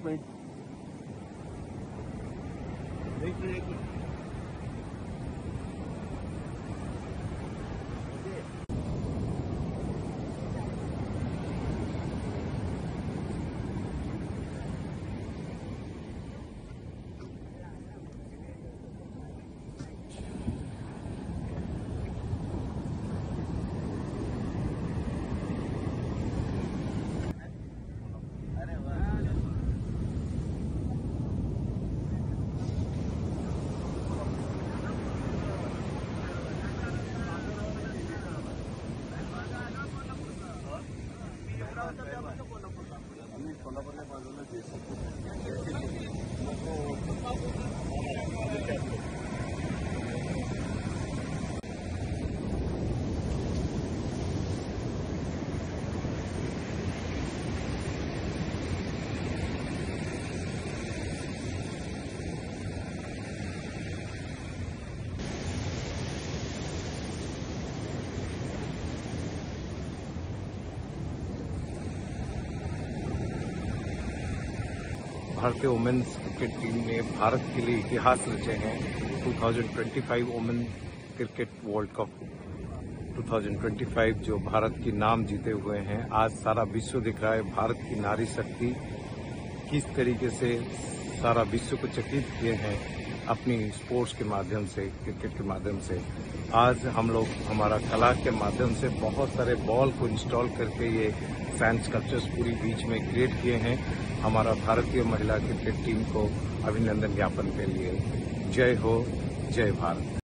Minute एक minute. कोल्हापूरला बाजूला भारतीय वुमेन्स क्रिकेट टीम ने भारत के लिए इतिहास रचे हैं। 2025 वुमेन क्रिकेट वर्ल्ड कप 2025 जो भारत की नाम जीते हुए हैं। आज सारा विश्व दिख रहा है भारत की नारी शक्ति किस तरीके से सारा विश्व को चकित किए हैं अपनी स्पोर्ट्स के माध्यम से, क्रिकेट के माध्यम से। आज हम लोग हमारा कला के माध्यम से बहुत सारे बॉल को इंस्टॉल करके ये फैन स्कल्पचर्स पूरी बीच में क्रिएट किए हैं। हमारा भारतीय महिला क्रिकेट टीम को अभिनंदन ज्ञापन के लिए। जय हो, जय भारत।